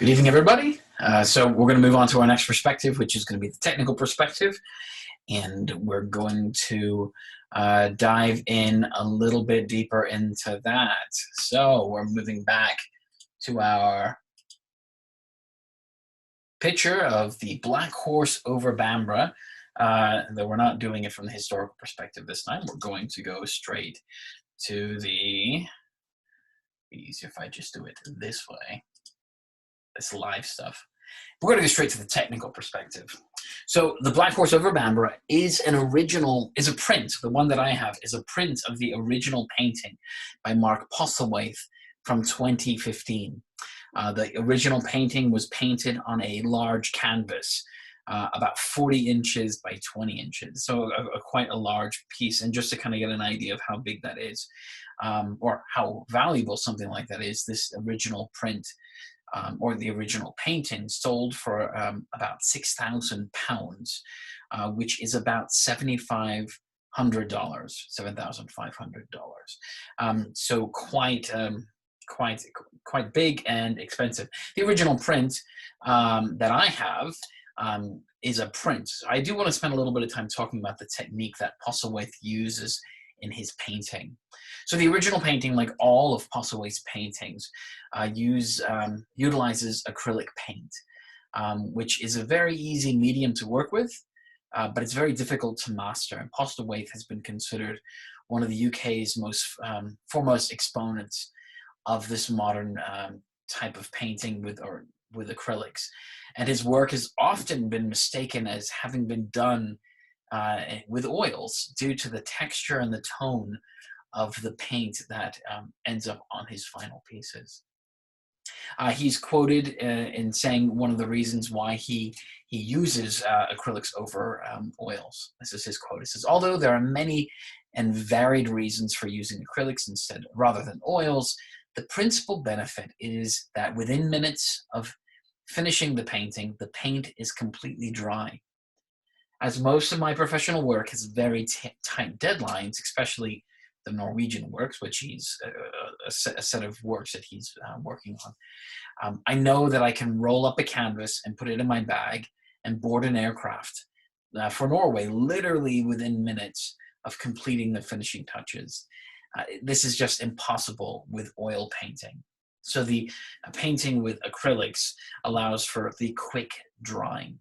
Good evening, everybody. So we're going to move on to our next perspective, which is going to be the technical perspective. And we're going to dive in a little bit deeper into that. So we're moving back to our picture of the Black Horse over Bambara, though we're not doing it from the historical perspective this time. We're going to go straight to the, easier if I just do it this way, this live stuff. We're going to go straight to the technical perspective. So the Black Horse over Bambara is a print. The one that I have is a print of the original painting by Mark Postlethwaite from 2015. The original painting was painted on a large canvas, about 40 inches by 20 inches. So quite a large piece. And just to kind of get an idea of how big that is, or how valuable something like that is, this original print or the original painting sold for about £6,000, which is about $7,500. So quite big and expensive. The original print that I have is a print. I do want to spend a little bit of time talking about the technique that Postlethwaite uses in his painting. So the original painting, like all of Postlethwaite's paintings, utilizes acrylic paint, which is a very easy medium to work with, but it's very difficult to master. And Postlethwaite has been considered one of the UK's most foremost exponents of this modern type of painting with acrylics. And his work has often been mistaken as having been done with oils due to the texture and the tone of the paint that ends up on his final pieces. He's quoted in saying one of the reasons why he uses acrylics over oils. This is his quote. It says, "Although there are many and varied reasons for using acrylics instead rather than oils, the principal benefit is that within minutes of finishing the painting, the paint is completely dry. As most of my professional work has very tight deadlines, especially the Norwegian works, which he's a set of works that he's working on, I know that I can roll up a canvas and put it in my bag and board an aircraft for Norway, literally within minutes of completing the finishing touches. This is just impossible with oil painting. So the painting with acrylics allows for the quick drying."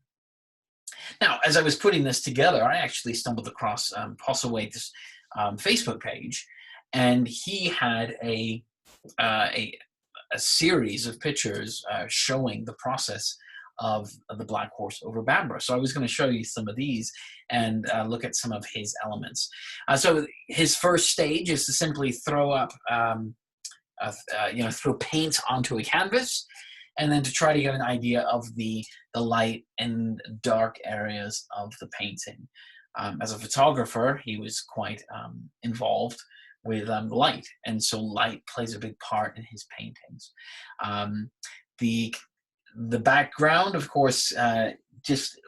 Now, as I was putting this together, I actually stumbled across Postlethwaite's Facebook page, and he had a series of pictures showing the process of the Black Horse over Bambara. So I was going to show you some of these and look at some of his elements. So his first stage is to simply throw paint onto a canvas, and then to try to get an idea of the light and dark areas of the painting. As a photographer, he was quite involved with light, and so light plays a big part in his paintings. The background, of course, just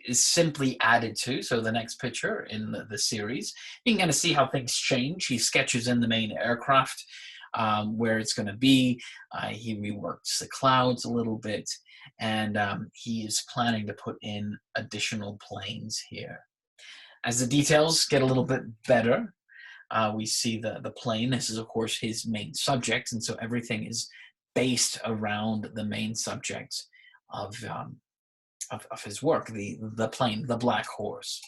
is simply added to. So the next picture in the series, you can kind of see how things change. He sketches in the main aircraft, where it's going to be. He reworks the clouds a little bit, and he is planning to put in additional planes here. As the details get a little bit better, we see the plane. This is, of course, his main subject, and so everything is based around the main subject of his work, the plane, the Black Horse.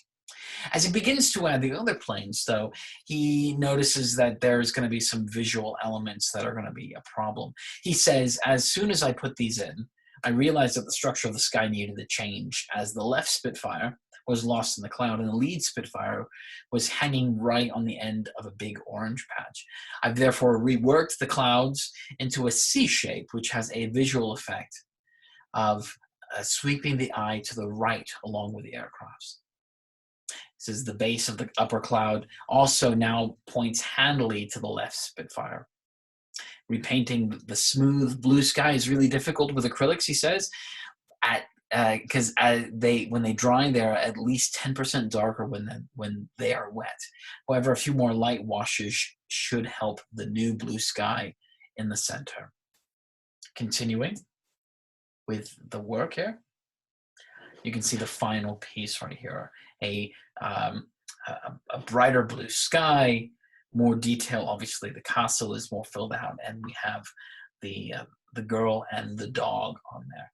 As he begins to add the other planes, though, he notices that there's going to be some visual elements that are going to be a problem. He says, "As soon as I put these in, I realized that the structure of the sky needed a change, as the left Spitfire was lost in the cloud and the lead Spitfire was hanging right on the end of a big orange patch. I've therefore reworked the clouds into a C shape, which has a visual effect of sweeping the eye to the right along with the aircrafts." This is the base of the upper cloud also now points handily to the left Spitfire. Repainting the smooth blue sky is really difficult with acrylics, he says, because when they dry, they're at least 10% darker when they are wet. However, a few more light washes should help the new blue sky in the center. Continuing. with the work here. You can see the final piece right here, um, a brighter blue sky, more detail. Obviously, the castle is more filled out, and we have the girl and the dog on there.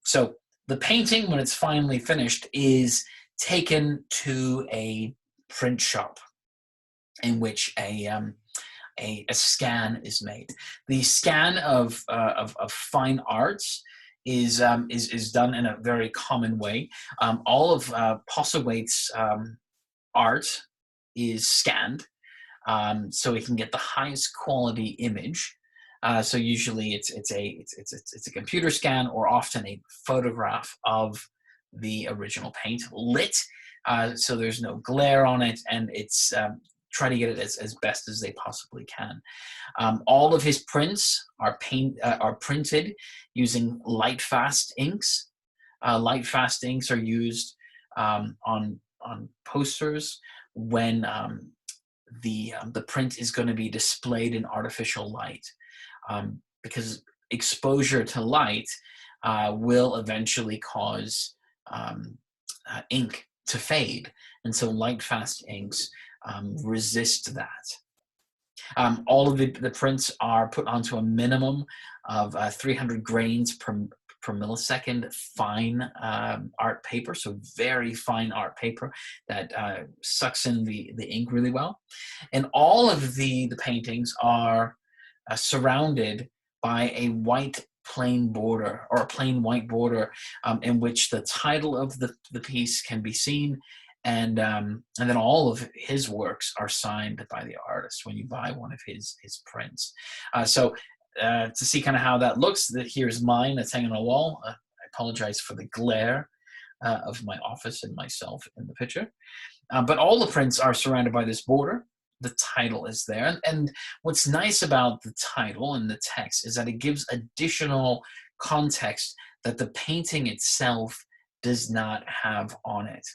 So the painting, when it's finally finished, is taken to a print shop in which a scan is made. The scan of fine arts is done in a very common way. All of Postlethwaite's art is scanned, so we can get the highest quality image. So usually it's a computer scan, or often a photograph of the original paint, lit, so there's no glare on it, and it's try to get it as best as they possibly can. All of his prints are printed using light-fast inks. Light-fast inks are used on posters when the print is going to be displayed in artificial light, because exposure to light will eventually cause ink to fade, and so light-fast inks resist that. All of the prints are put onto a minimum of 300 grains per millisecond fine art paper, so very fine art paper that sucks in the ink really well. And all of the paintings are surrounded by a white plain border, or a plain white border, in which the title of the piece can be seen. And then all of his works are signed by the artist when you buy one of his prints. So to see kind of how that looks, here's mine that's hanging on the wall. I apologize for the glare of my office and myself in the picture. But all the prints are surrounded by this border. The title is there. And what's nice about the title and the text is that it gives additional context that the painting itself does not have on it.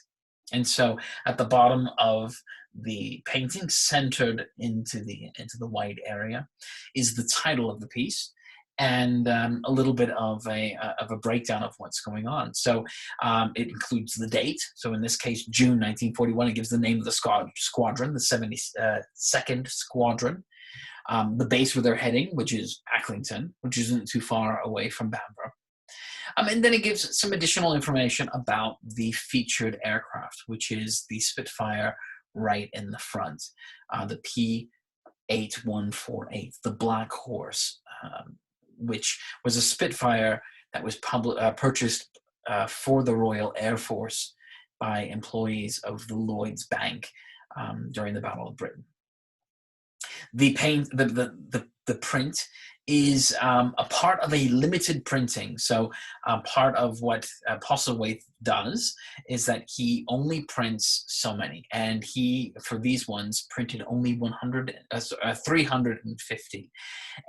And so at the bottom of the painting, centered into the white area, is the title of the piece, and a little bit of a breakdown of what's going on. So it includes the date. So in this case, June 1941. It gives the name of the squadron, the 72nd Squadron. The base where they're heading, which is Acklington, which isn't too far away from Bamborough. And then it gives some additional information about the featured aircraft, which is the Spitfire right in the front, the P-8148, the Black Horse, which was a Spitfire that was purchased for the Royal Air Force by employees of the Lloyds Bank during the Battle of Britain. The print is a part of a limited printing. So part of what Postlethwaite does is that he only prints so many, and he, for these ones, printed only 350.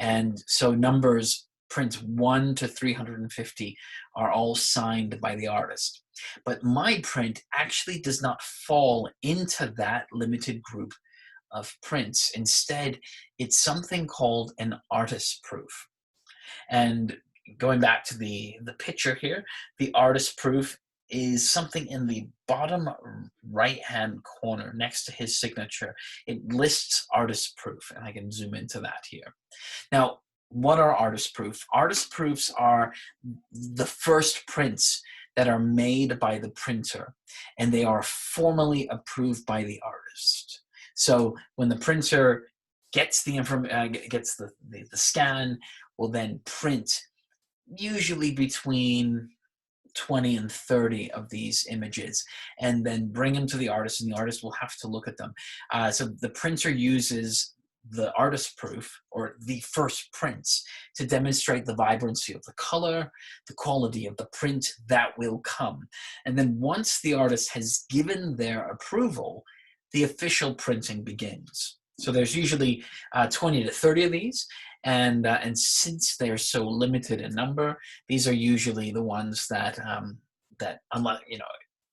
And so numbers print 1 to 350 are all signed by the artist. But my print actually does not fall into that limited group of prints. Instead, it's something called an artist proof. And going back to the picture here, the artist proof is something in the bottom right-hand corner next to his signature. It lists artist proof, and I can zoom into that here. Now, what are artist proof? Artist proofs are the first prints that are made by the printer, and they are formally approved by the artist. So when the printer gets the scan, will then print usually between 20 and 30 of these images, and then bring them to the artist, and the artist will have to look at them. So the printer uses the artist proof, or the first prints, to demonstrate the vibrancy of the color, the quality of the print that will come. And then once the artist has given their approval, the official printing begins. So there's usually 20 to 30 of these, and since they're so limited in number, these are usually the ones that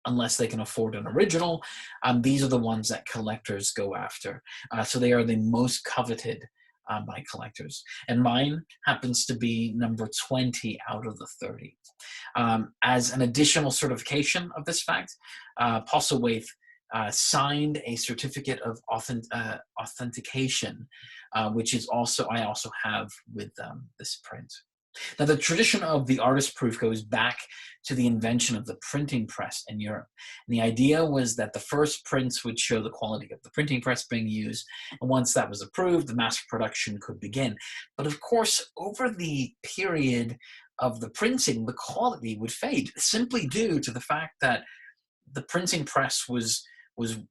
unless they can afford an original, these are the ones that collectors go after. So they are the most coveted by collectors. And mine happens to be number 20 out of the 30. As an additional certification of this fact, Postlethwaite signed a certificate of authentication, which is I also have with this print. Now, the tradition of the artist proof goes back to the invention of the printing press in Europe. And the idea was that the first prints would show the quality of the printing press being used, and once that was approved, the mass production could begin. But of course, over the period of the printing, the quality would fade, simply due to the fact that the printing press was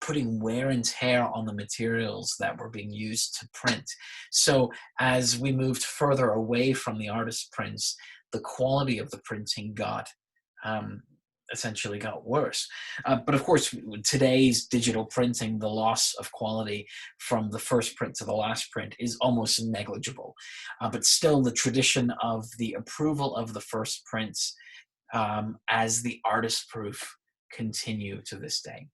putting wear and tear on the materials that were being used to print. So as we moved further away from the artist prints, the quality of the printing essentially got worse. But of course, today's digital printing, the loss of quality from the first print to the last print is almost negligible. But still, the tradition of the approval of the first prints as the artist proof continue to this day.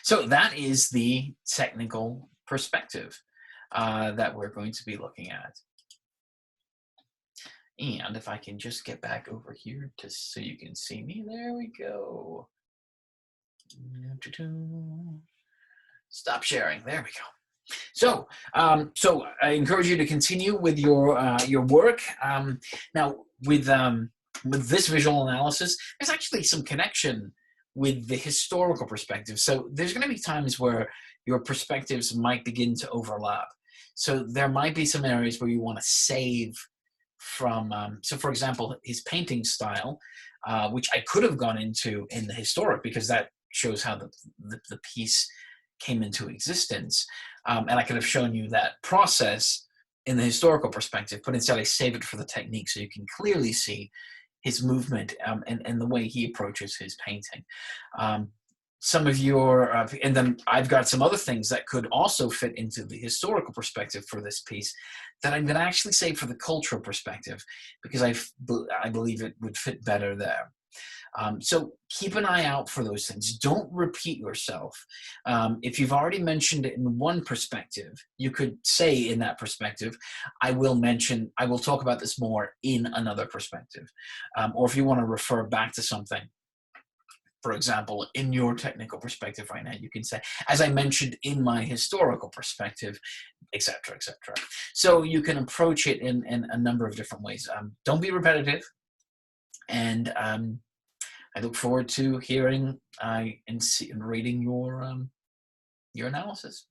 So that is the technical perspective that we're going to be looking at. And if I can just get back over here so you can see me, there we go. Stop sharing, there we go. So I encourage you to continue with your work. Now with this visual analysis, there's actually some connection with the historical perspective. So there's going to be times where your perspectives might begin to overlap. So there might be some areas where you want to save from, so for example, his painting style, which I could have gone into in the historic, because that shows how the piece came into existence. And I could have shown you that process in the historical perspective, but instead I save it for the technique so you can clearly see his movement and the way he approaches his painting. Some of your, and then I've got some other things that could also fit into the historical perspective for this piece that I'm going to actually save for the cultural perspective, because I believe it would fit better there. So keep an eye out for those things. Don't repeat yourself. If you've already mentioned it in one perspective, you could say in that perspective, I will talk about this more in another perspective. Or if you want to refer back to something, for example, in your technical perspective right now, you can say, as I mentioned in my historical perspective, etc., etc. So you can approach it in a number of different ways. Don't be repetitive. And I look forward to hearing and reading your analysis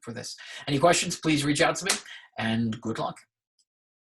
for this. Any questions, please reach out to me, and good luck.